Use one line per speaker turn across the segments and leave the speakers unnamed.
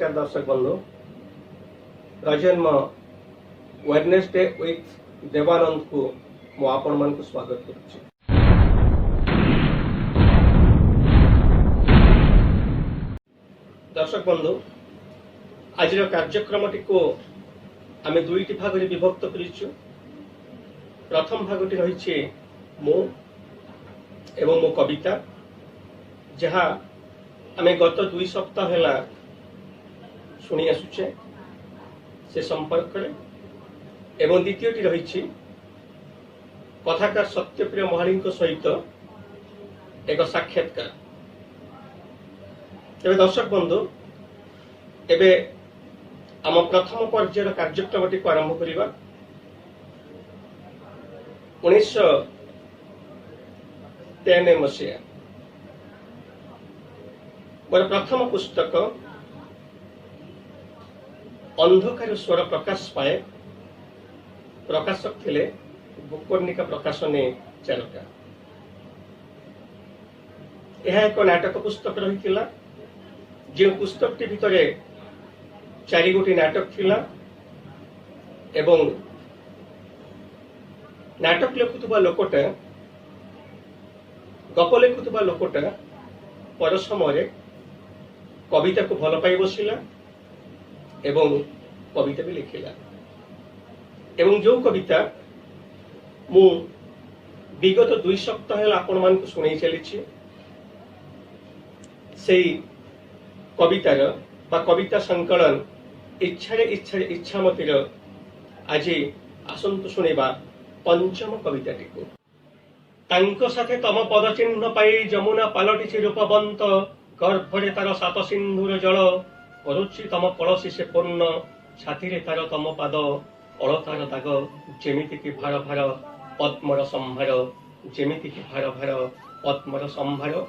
नमस्कार दर्शक बंधु प्रजन्म वेडनेसडे विथ देवानंद को मु आपण मान को स्वागत करुच्ची। दर्शक बंधु आज कार्यक्रम को आम दुईटी भाग में विभक्त करिछु। प्रथम भागटी रही मो एवं मो कविता जहाँ आम गत 2 सप्ताह है शुणी आसुचे से संपर्क एवं द्वितीयटी रही कथाकार सत्यप्रिय महाली सहित एक साक्षात्कार। तेरे दर्शक बंधु एबे आम प्रथम पर्यायर कार्यक्रम टी आरंभ करवा। 1993 मसीहा मोर प्रथम पुस्तक अंधकार स्वर प्रकाश पाए प्रकाशक थिले बुकर्णिका प्रकाशने चारका। यह एक नाटक पुस्तक रही जो पुस्तक टी भितर 4 गोटी नाटक थिला एवं नाटक लिखुवा लोकटा गप लिखुवा लोकटा पर समय कविता को भल पाई बसिला एवं कविता भी लिखिला एवं जो कविता मु विगत 2 सप्ताह आपण मान को सुनाई चली से कवितार बा कविता संकलन इच्छा मतिर आज आसंतु सुनिबा पंचम कविताटी को। तांको साथे तम पद चिन्ह पाई जमुना पालटिछि रूपवंत गर्भरे तार 7 सिंधुर जल करुछि तम कलसी से पूर्ण छाती तार तम पाद अलतार दाग जेमिति की भार भार पद्मर संभार जेमिति की भार भार पद्मर संभार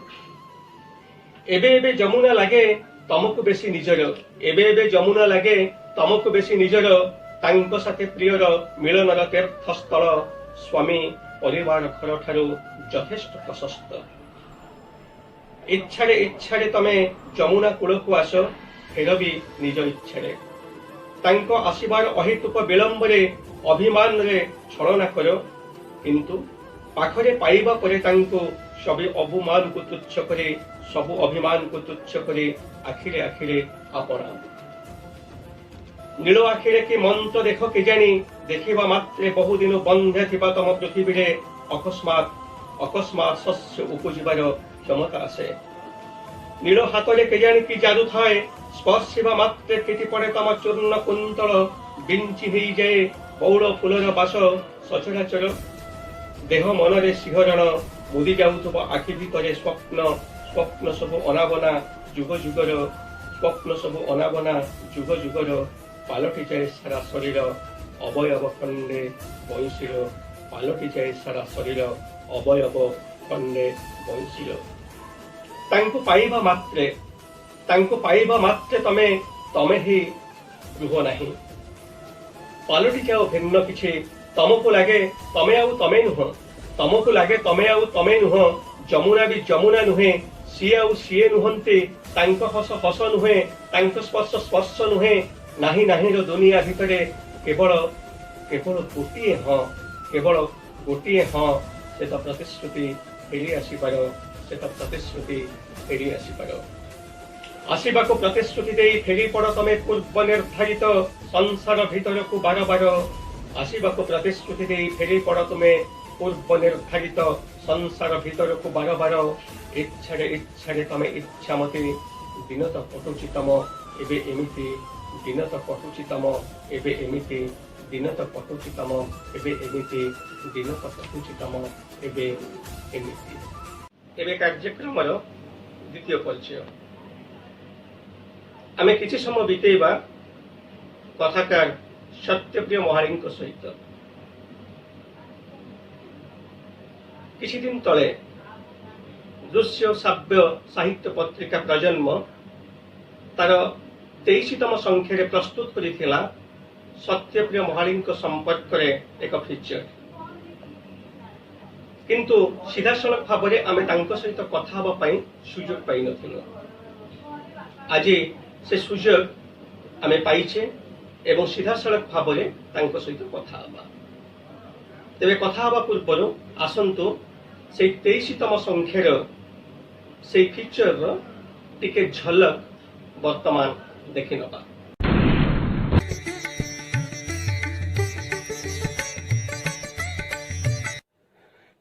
एबे एबे जमुना लागे तमको बेसी निजर एबे एबे जमुना लागे तमको बेसी निजर तांको साथे प्रियर मिलनर तीर्थस्थल स्वामी परिवार घर ठारू यथेष्ट प्रशस्त इच्छारे तमे जमुना कूल को आस फेर भी निज इच्छारे तांको आसीबार अहेतुक विलंब रे अभिमान रे छलना करो किंतु पाखरे पाइबा परे तांको सबे अभिमान को तुच्छ करे सबु अभिमान को तुच्छ करे आखिरे आखिरे अपना नील आखिरे कि मंत्र देख के जानी देखिबा मात्रे बहुदिन बंधे थिबा तम पृथ्वी रे अकस्मात शस्य उपजिबार क्षमता आसे नील हाथरे के जानी कि जादू थाए स्पर्शिबा मात्रे फिटी पड़े तम चूर्ण कुंतल बिंची हो जाए बौड़ फूलर बास सचराचर देह मनरे शिहरण मुदी जाऊथुब आखि भितरे स्वप्न स्वप्न सब अनाबना जुग जुगर स्वप्न सब अनाबना जुग जुगर पालटी जाए सारा शरीर अवयव खंडे बंशीर पालटी जाए सारा शरीर अवयव खंडे बंशीर तांको पाइबा मात्रे तमे ही रुह नाही पालटी जाओ भिन्न किछि तमको लागे तमे आउ तमे नुह तमको लागे तमे आउ तमे नुह जमुना भी जमुना नुहे सीए आउ सीए नुहंते तांको हस हस नुहे तांको स्पर्श स्पर्श नुहे नाही नाही रो दुनिया भितरे केवल गोटिए हाँ से तो प्रतिश्रुति फेरी आसीपार से तो प्रतिश्रुति फेरी आसीपार आसीबा को प्रतिश्रुति दे फेरी पड़ तमे पूर्व निर्धारित संसार भीतर को बार बार आसीबा को प्रतिश्रुति दे फेरी पड़ तमे पूर्व निर्धारित संसार भीतर को बार बार इच्छारे तमे इच्छा मते दिन तो कटुची तम एबे एमिति दिन तो कटुची तम एबे एमिति दिन तो कटुची तम एबे एमिति दिन तो कटुची तम एबे एमिति। एबे कार्यक्रम द्वितीय परिचय आमे किछि समय बितेबा कथाकार सत्यप्रिय महाली सहित। किछि दिन तले दृश्य श्राव्य साहित्य पत्रिका प्रजन्म तार 23तम संख्यारे प्रस्तुत करिथिला सत्यप्रिय महाली संपर्क रे एक फीचर किंतु सीधा सड़क भाव में आम सहित कथा सुजोग पाई नथिलु। आज से सुजोग आमे पाइछे एवं सीधा सड़क भाव में तांको सहित कथा हवा। तेबे कथा हवा पूर्व आसंतु से 23तम संख्यार से फीचर टिके झलक वर्तमान देखि नबा।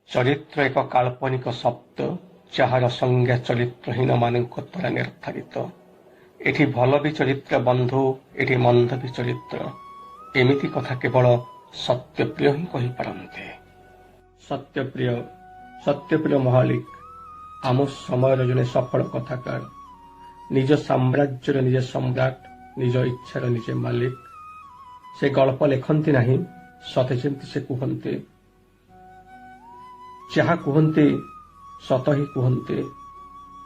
चरित्र एक काल्पनिक शब्द जार संज्ञा चरित्रहीन मानक द्वारा निर्धारित। एठी भल भी चरित्र बंधु, एठी मंद भी चरित्र, एमिति कथा केवल सत्यप्रिय ही कहि पारन्ते। सत्यप्रिय महालिक आम समय जने सफल कथाकार, निज साम्राज्यर निजे सम्राट, निज इच्छार निजे मालिक। से गल्प लेखन्ति नाही, सते जेमति से कुहन्ते, जहा कुहन्ते सत ही कुहन्ते।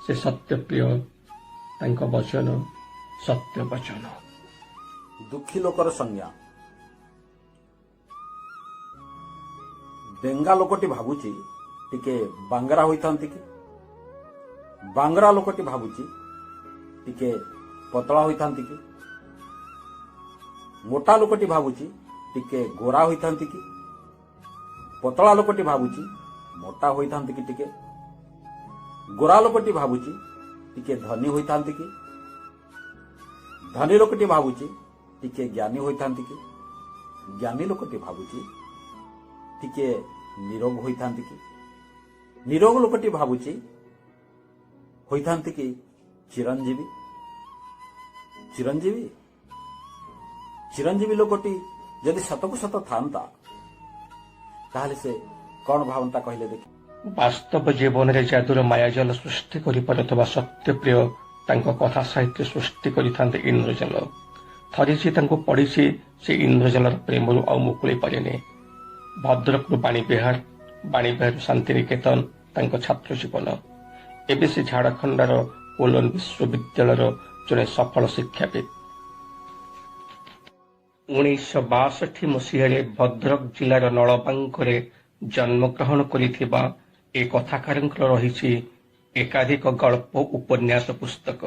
से सत्यप्रिय, तांको वचन सत्य वचन।
दुखी लोकर संज्ञा बेंगा लोकटी भाबुची टिके बांगरा होइथांती कि, बांगरा लोकटी भाबुची टिके पतला होइथांती कि, मोटा लोकटी भाबुची टिके गोरा होइथांती कि, पतला लोकटी भाबुची मोटा होइथांती कि टिके, गोरा लोकटी भाबुची टिके धनी होइथांती कि, धनी लोकटी भाबुची टिके ज्ञानी होइथांती कि, ज्ञानी लोकटी भाबुची टिके निरोग होइथांती कि, निरोग लोकटी भाबुची होइथांती कि चिरंजीवी, चिरंजीवी चिरंजीवी लोकटी यदि सतकु सत थांता ताहले से कौन भावनता कहले देखि।
वास्तव जीवन रे जादुर मायाजल सृष्टि करि पारुथबा सत्यप्रिय तांको कथा साहित्य सृष्टि करिथांते इंद्रजल। थरी से तांको पढ़िछि से इंद्रजलर प्रेमरु आ मुकुली पारेने। भद्रकरु बाणीविहार शांतिनिकेतन तांको छात्र जीवन। एबे से झारखंडर कोलन विश्वविद्यालय जड़े सफल शिक्षाविद। 1962 मसीह भद्रक जिलार नलबांकरे जन्मग्रहण करिथिबा ए कथाकारंकर रहिछि एकाधिक गल्प उपन्यास पुस्तक।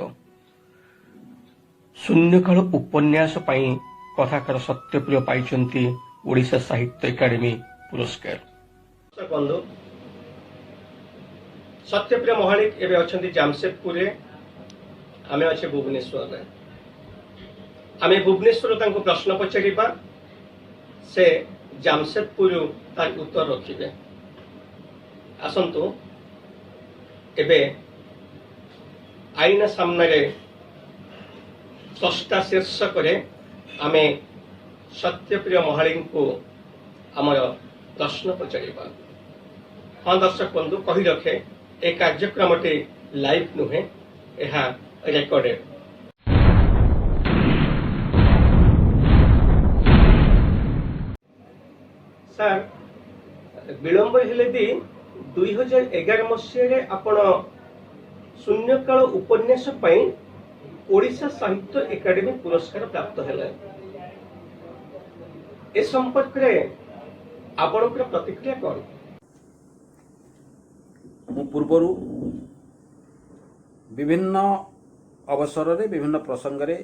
शून्यकाल उपन्यास पाई कथाकार सत्यप्रिय पाइछन्ति ओडिशा साहित्य एकाडेमी पुरस्कार। बंधु सत्यप्रिय महालिक एबे अछन्ति जामशेदपुर रे, आमे अछि भुवनेश्वर रे। आमे भुवनेश्वर तांको प्रश्न पचारिबा, से जामशेदपुर तार उत्तर रखिबे। आसंतु एबे आईना सामने स्रष्टा शीर्षक आमे सत्यप्रिय महालिक को आमर प्रश्न पचारिबा। हाँ दर्शक बंधु कही रखे ए कार्यक्रम लाइव नुहे, यह रेकर्डेड। सर विलंब हेले भी 2011 मसीह आपण शून्यकाल उपन्यास पाई ओडिशा साहित्य एकाडेमी पुरस्कार प्राप्त हेले। ए संपर्क रे आपनकर प्रतिक्रिया कौन?
मु पूर्वरु विभिन्न अवसर रे विभिन्न प्रसंग रे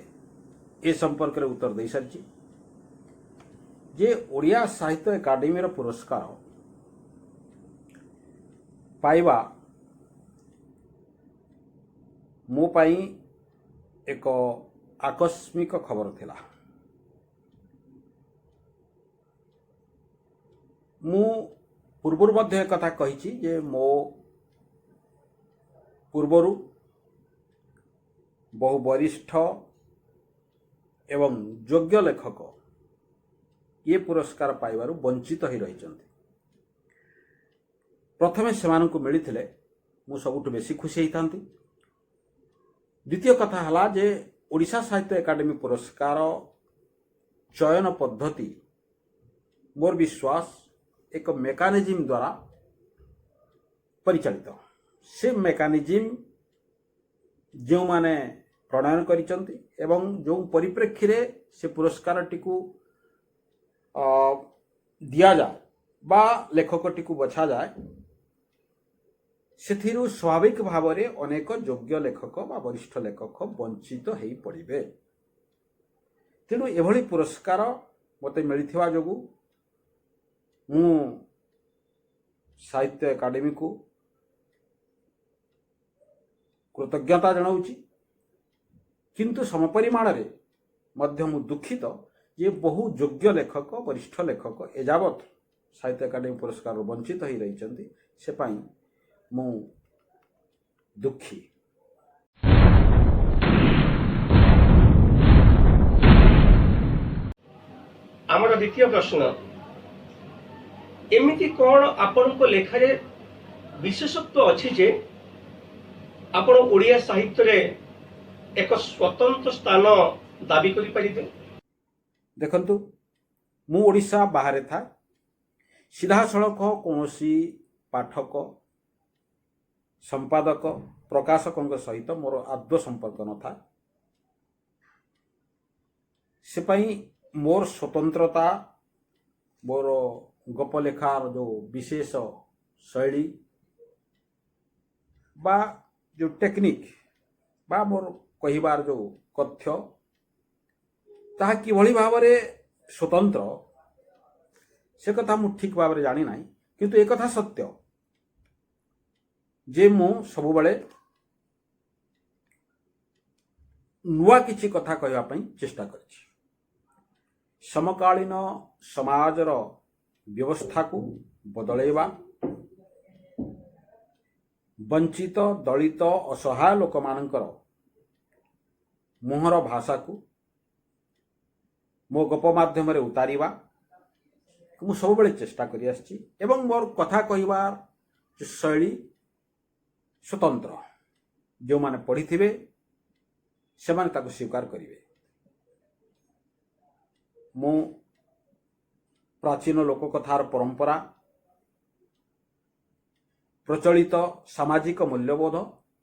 ए संपर्क रे उत्तर दे सारछि जे ओडिया साहित्य एकाडेमी रो पुरस्कार पाइबा मो पाई एक आकस्मिक खबर थिला। मु पूर्वर मध्य एक कथा कहिछि जे मो पूर्वरु बहु वरिष्ठ एवं योग्य लेखक ये पुरस्कार पाइबारु वंचित ही रही। प्रथमे सेमानकु मिलिथिले मु सबुठु बेसी खुशी होइतांती। द्वितीय कथा हला जे ओडिशा साहित्य एकाडेमी पुरस्कार चयन पद्धति मोर विश्वास एक मेकानिज्म द्वारा परिचालित। से मेकानिज्म जो माने प्रणयन करिसंती एवं जो परिप्रेक्षी रे से पुरस्कार टिकु दिया जाए बा लेखक टिकु बछा जाए, सेथिरु स्वाभाविक भाव रे अनेक योग्य लेखक बा वरिष्ठ लेखक वंचित हेई पड़िबे। ତେଣୁ ଏଭଳି ପୁରସ୍କାର ମୋତେ ମିଳିଥିବା ଯୋଗୁଁ ମୁଁ ସାହିତ୍ୟ ଏକାଡେମୀକୁ କୃତଜ୍ଞତା ଜଣାଉଛି। କିନ୍ତୁ ସମପରିମାଣରେ ମଧ୍ୟ ମୁଁ ଦୁଃଖିତ ଯେ ବହୁ ଯୋଗ୍ୟ ଲେଖକ, ବରିଷ୍ଠ ଲେଖକ ଏଯାବତ୍ ସାହିତ୍ୟ ଏକାଡେମୀ ପୁରସ୍କାରରୁ ବଞ୍ଚିତ ହୋଇ ରହିଛନ୍ତି। ସେ ପାଇଁ ମୁଁ ଦୁଃଖୀ।
ଆମର ଦ୍ୱିତୀୟ ପ୍ରଶ୍ନ, ଏମିତି କ'ଣ ଆପଣଙ୍କ ଲେଖାରେ ବିଶେଷତ୍ୱ ଅଛି ଯେ ଆପଣ ଓଡ଼ିଆ ସାହିତ୍ୟରେ ଏକ ସ୍ୱତନ୍ତ୍ର ସ୍ଥାନ ଦାବି କରିପାରିବେ?
ଦେଖନ୍ତୁ, ମୁଁ ଓଡ଼ିଶା ବାହାରେ ଥାଏ। ସିଧାସଳଖ କୌଣସି ପାଠକ, ସମ୍ପାଦକ, ପ୍ରକାଶକଙ୍କ ସହିତ ମୋର ଆଦୌ ସମ୍ପର୍କ ନଥାଏ। ସେ ପାଇଁ ମୋର ସ୍ୱତନ୍ତ୍ରତା, ମୋର ଗପ ଲେଖାର ଯେଉଁ ବିଶେଷ ଶୈଳୀ ବା ଯେଉଁ ଟେକ୍ନିକ୍ ବା ମୋର କହିବାର ଯେଉଁ ତଥ୍ୟ, ତାହା କିଭଳି ଭାବରେ ସ୍ୱତନ୍ତ୍ର ସେ କଥା ମୁଁ ଠିକ୍ ଭାବରେ ଜାଣିନାହିଁ। କିନ୍ତୁ ଏକଥା ସତ୍ୟ ଯେ ମୁଁ ସବୁବେଳେ ନୂଆ କିଛି କଥା କହିବା ପାଇଁ ଚେଷ୍ଟା କରିଛି। ସମକାଳୀନ ସମାଜର ବ୍ୟବସ୍ଥାକୁ ବଦଳାଇବା, ବଞ୍ଚିତ, ଦଳିତ, ଅସହାୟ ଲୋକମାନଙ୍କର ମୁହଁର ଭାଷାକୁ ମୋ ଗପ ମାଧ୍ୟମରେ ଉତାରିବା ମୁଁ ସବୁବେଳେ ଚେଷ୍ଟା କରି ଆସିଛି। ଏବଂ ମୋର କଥା କହିବାର ଶୈଳୀ ସ୍ୱତନ୍ତ୍ର। ଯେଉଁମାନେ ପଢ଼ିଥିବେ ସେମାନେ ତାକୁ ସ୍ୱୀକାର କରିବେ। ମୁଁ ପ୍ରାଚୀନ ଲୋକକଥାର ପରମ୍ପରା, ପ୍ରଚଳିତ ସାମାଜିକ ମୂଲ୍ୟବୋଧ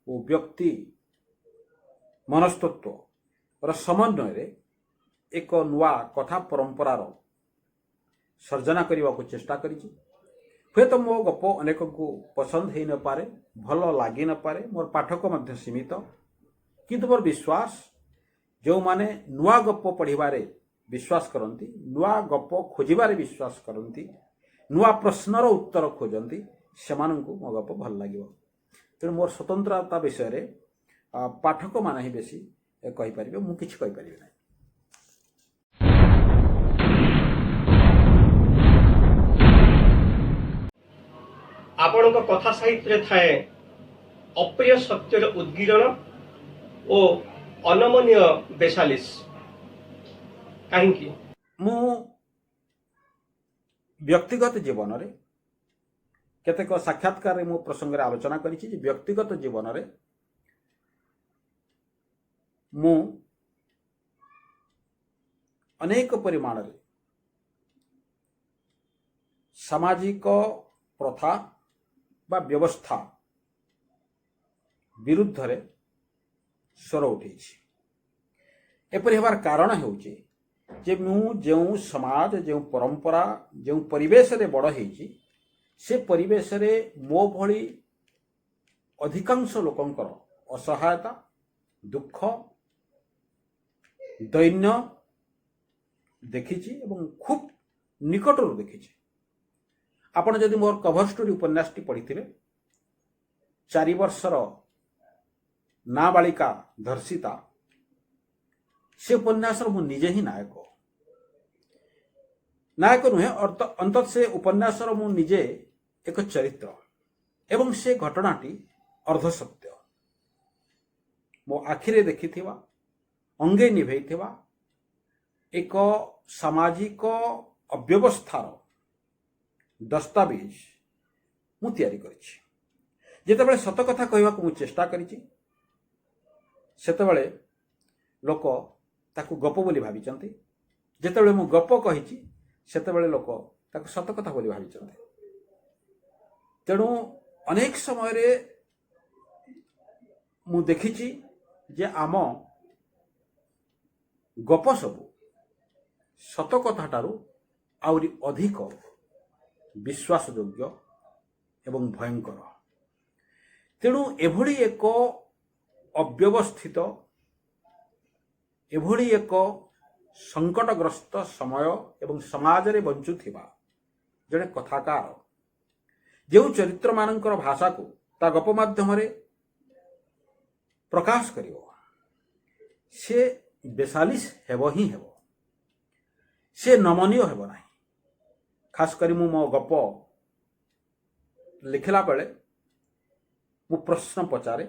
ଓ ବ୍ୟକ୍ତି ମନସ୍ତତ୍ୱର ସମନ୍ୱୟରେ ଏକ ନୂଆ କଥା ପରମ୍ପରାର ସର୍ଜନା କରିବାକୁ ଚେଷ୍ଟା କରିଛି। ହୁଏତ ମୋ ଗପ ଅନେକଙ୍କୁ ପସନ୍ଦ ହୋଇନପାରେ, ଭଲ ଲାଗିନପାରେ, ମୋର ପାଠକ ମଧ୍ୟ ସୀମିତ। କିନ୍ତୁ ମୋର ବିଶ୍ୱାସ, ଯେଉଁମାନେ ନୂଆ ଗପ ପଢ଼ିବାରେ ବିଶ୍ୱାସ କରନ୍ତି, ନୂଆ ଗପ ଖୋଜିବାରେ ବିଶ୍ୱାସ କରନ୍ତି, ନୂଆ ପ୍ରଶ୍ନର ଉତ୍ତର ଖୋଜନ୍ତି, ସେମାନଙ୍କୁ ମୋ ଗପ ଭଲ ଲାଗିବ। ତେଣୁ ମୋର ସ୍ୱତନ୍ତ୍ରତା ବିଷୟରେ ପାଠକମାନେ ହିଁ ବେଶୀ କହିପାରିବେ, ମୁଁ କିଛି କହିପାରିବି ନାହିଁ।
ଆପଣଙ୍କ କଥା ସାହିତ୍ୟରେ ଥାଏ ଅପ୍ରିୟ ସତ୍ୟର ଉଦ୍ଗୀରଣ ଓ ଅନମନୀୟ ବେସାଲିସ, କାହିଁକି?
ମୁଁ ବ୍ୟକ୍ତିଗତ ଜୀବନରେ କେତେକ ସାକ୍ଷାତକାରରେ ମୁଁ ପ୍ରସଙ୍ଗରେ ଆଲୋଚନା କରିଛି ଯେ ବ୍ୟକ୍ତିଗତ ଜୀବନରେ ମୁଁ ଅନେକ ପରିମାଣରେ ସାମାଜିକ ପ୍ରଥା ବା ବ୍ୟବସ୍ଥା ବିରୁଦ୍ଧରେ ସ୍ୱର ଉଠେଇଛି। ଏପରି ହେବାର କାରଣ ହେଉଛି ଯେ ମୁଁ ଯେଉଁ ସମାଜ, ଯେଉଁ ପରମ୍ପରା, ଯେଉଁ ପରିବେଶରେ ବଡ଼ ହେଇଛି, ସେ ପରିବେଶରେ ମୋ ଭଳି ଅଧିକାଂଶ ଲୋକଙ୍କର ଅସହାୟତା, ଦୁଃଖ, ଦୈନ୍ୟ ଦେଖିଛି ଏବଂ ଖୁବ୍ ନିକଟରୁ ଦେଖିଛି। ଆପଣ ଯଦି ମୋର କଭର ଷ୍ଟୋରି ଉପନ୍ୟାସଟି ପଢ଼ିଥିବେ, 4 ବର୍ଷର ନାବାଳିକା ଧର୍ଷିତା, ସେ ଉପନ୍ୟାସର ମୁଁ ନିଜେ ହିଁ ନାୟକ ନୁହେଁ, ଅନ୍ତତଃ ସେ ଉପନ୍ୟାସର ମୁଁ ନିଜେ ଏକ ଚରିତ୍ର ଏବଂ ସେ ଘଟଣାଟି ଅର୍ଦ୍ଧସତ୍ୟ। ମୋ ଆଖିରେ ଦେଖିଥିବା, ଅଙ୍ଗେ ନିଭେଇଥିବା ଏକ ସାମାଜିକ ଅବ୍ୟବସ୍ଥାର ଦସ୍ତାବିଜ ମୁଁ ତିଆରି କରିଛି। ଯେତେବେଳେ ସତ କଥା କହିବାକୁ ମୁଁ ଚେଷ୍ଟା କରିଛି, ସେତେବେଳେ ଲୋକ ତାକୁ ଗପ ବୋଲି ଭାବିଛନ୍ତି। ଯେତେବେଳେ ମୁଁ ଗପ କହିଛି, ସେତେବେଳେ ଲୋକ ତାକୁ ସତ କଥା ବୋଲି ଭାବିଛନ୍ତି। ତେଣୁ ଅନେକ ସମୟରେ ମୁଁ ଦେଖିଛି ଯେ ଆମ ଗପ ସବୁ ସତ କଥାଠାରୁ ଆହୁରି ଅଧିକ ବିଶ୍ୱାସଯୋଗ୍ୟ ଏବଂ ଭୟଙ୍କର। ତେଣୁ ଏଭଳି ଏକ ଅବ୍ୟବସ୍ଥିତ, ଏଭଳି ଏକ संकटग्रस्त समय एवं समाज रे बंचुथिबा जड़े कथाकार जो चरित्र मानकर भाषा को ता गप माध्यम प्रकाश करिवो से बेसालिस हेबो ही हेबो, से नमनीय हेबो नाही। खास करी मु मो गप लिखला बेले मु प्रश्न पचारे,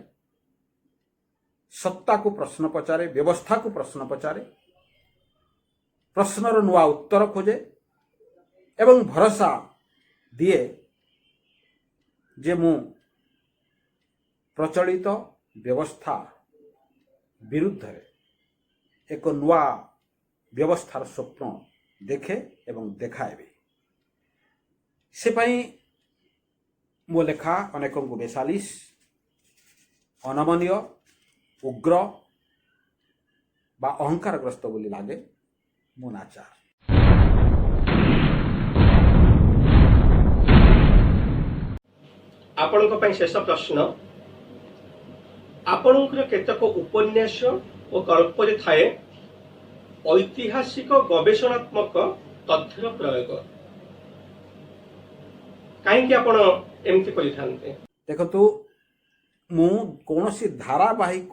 सत्ता को प्रश्न पचारे, व्यवस्था को प्रश्न पचारे, प्रश्नर नुआ उत्तर खोजे एवं भरोसा दिए जे मु प्रचलित व्यवस्था विरुद्ध एक नुआ व्यवस्थार स्वप्न देखे एवं देखाएबे। से पाई मो लेखा अनेकों को बेसालिस, अनमनीय, उग्र बा अहंकारग्रस्त बोली लागे मो नाचार।
आपणक ପାଇଁ शेष प्रश्न, आपणकर केतक उपन्यास और गल्परे थाए ऐतिहासिक गवेषणात्मक तथ्यर प्रयोग, कहीं आपण एमती करिथान्ते?
देखो मु कौन सी धारावाहिक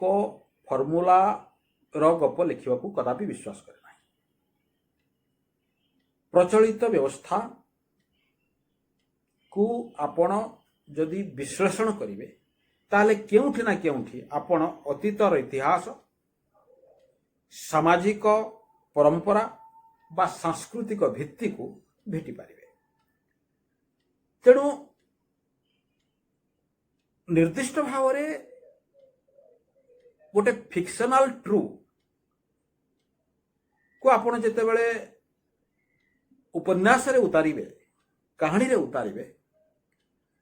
फॉर्मूला रो गप लिखा कदापि विश्वास करे ना। प्रचलित व्यवस्था को आपण जदि विश्लेषण करिवे ताले केउठी ना केउठी आपण अतीतर इतिहास, सामाजिक परंपरा बा सांस्कृतिक भित्ति को भेटी पारिबे। तेणु निर्दिष्ट भाव रे गोटे फिक्शनल ट्रू को आपण जेते बेले उपन्यास रे उतारिबे, कहानी रे उतारिबे,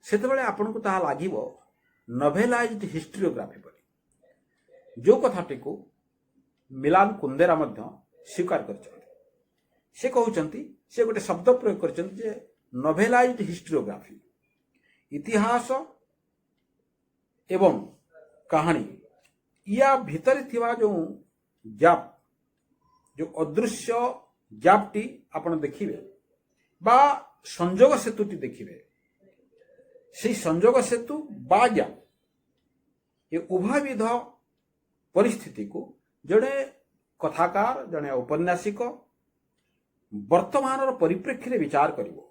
सेते बेले आपण को ताहा लागिवो नोवेलाइज्ड हिस्ट्रियोग्राफी परि। जो कथाटी को मिलान कुंदेरा मध्य स्वीकार करछन्ति, से कहउछन्ति, से गोटे शब्द प्रयोग करछन्ति जे नोवेलाइज्ड हिस्ट्रियोग्राफी, इतिहास एवं कहानी या भीतर थिवा जो गैप, जो अदृश्य गैपटी आपण देखिबे बा संजोग सेतुटी देखिबे, से संजोग सेतु बा गैप ये उभयविध परिस्थिति को जड़े कथाकार, जड़े औपन्यासिक वर्तमान परिप्रेक्षी रे विचार करिवो।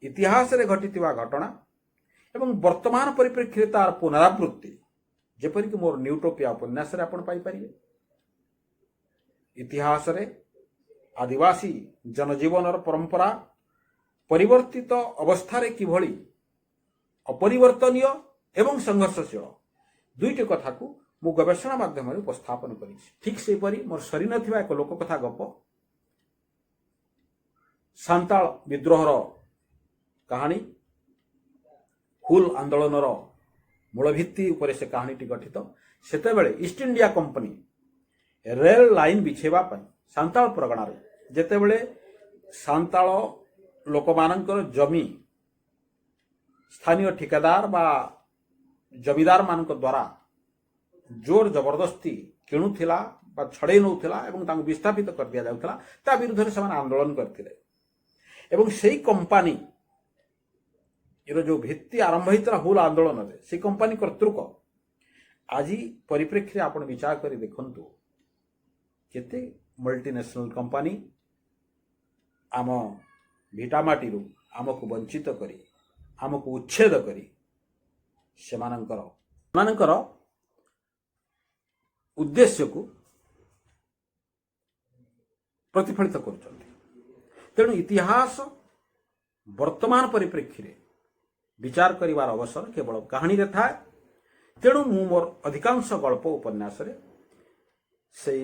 इतिहास रे घटितिवा घटना एवं वर्तमान परिप्रेक्षी रे तार पुनरावृत्ति, जेपरिक मोर न्यूटोपिया उपन्यास रे आपण पाई परिबे। इतिहास रे आदिवासी जनजीवनर परंपरा परिवर्तित अवस्था रे किभଳି अपरिवर्तनीय एवं संघर्षशील दुईटी कथा को मु गवेषणा माध्यम उपस्थापन करी। ठीक से परी मोर सरी नथिबा एक लोक कथा गप सांताल विद्रोहर कहानी, हुल आंदोलनर मूलभित्ति उपरे से कहानीटी गठित। सेते बेले East India Company rail line बिछेबा पई सांताल परगणार जेते बेले सांताल लोकमानंकर जमी स्थानीय ठेकेदार बा जमीदार मानक द्वारा जोर जबरदस्ती किणुथिला बा छड़े नौथिला एवं तांको विस्थापित कर दिया जाउथिला, ता विरुद्ध रे समान आंदोलन करथिले। एवं सेही कंपनी इरो जो भित्ति आरंभ होता हुल आंदोलन रे से कंपनी कर्तृक आज परिप्रेक्षी आपण विचार करी देखंतु केते मल्टीनेशनल कंपनी आम भिटामाटी रु आमको वंचित करी, आमको उच्छेद करी सेमानंकर उद्देश्य को प्रतिफलित करुछन्ति। तेणु इतिहास वर्तमान परिप्रेक्षी रे विचार करिवार अवसर केवल कहानी रे थाए। तेणु मु मोर अधिकांश गल्प उपन्यास रे से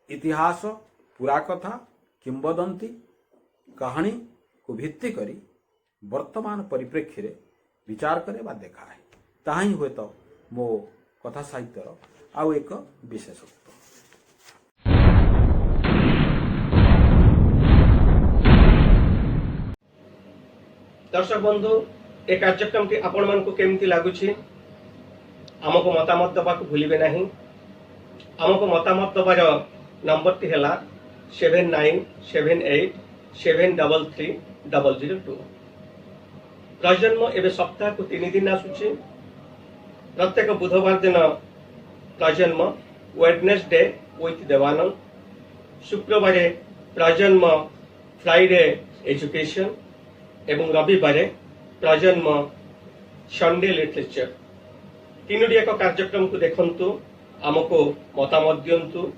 इतिहास, पुरा कथा, किंवदंती, कहानी को भित्ति करी वर्तमान परिप्रेक्षी रे विचार करे बा देखाए। ताहा ही हुए तो मो कथा साहित्यर आउ एक विशेषत्व।
दर्शक बंधु, ए कार्यक्रम टी आपण मन को केमती लागुछि आमको मतामत दबा को भूलिबे नहीं। आमको मतामत दबार नंबर टी हैला 7978733002। प्रजन्म एवं सप्ताह को 3 दिन आसुची। प्रत्येक बुधवार दिन प्रजन्म वेडनेसडे विथ देवानंद, शुक्रवार प्रजन्म फ्राइडे एजुकेशन एवं रविवार प्रजन्म संडे लिटरेचर। 3टी एक कार्यक्रम को देखंतु, आमको मतामत दियंतु,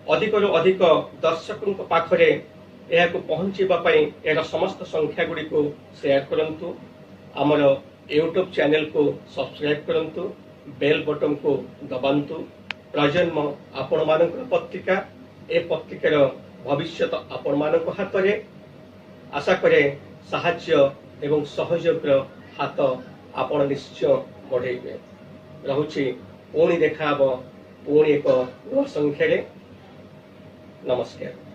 अधिकरू अधिक दर्शकों पाखरे यह पहुंचवा यार समस्त संख्या गुड़ी को शेयर करंतु, आमर यूट्यूब चैनल को सब्सक्राइब करंतु, बेल बटन को दबांतु। प्रजन्म आपण मानकर पत्रिका, ए पत्रिकार भविष्यत आपण मानक हाथ रे। आशा करे साहाय्य एवं सहयोग हाथ आपण निश्चय बढ़ेबे। रहुछि पुणी देखा पुणी एक नूआ संख्या। नमस्कार।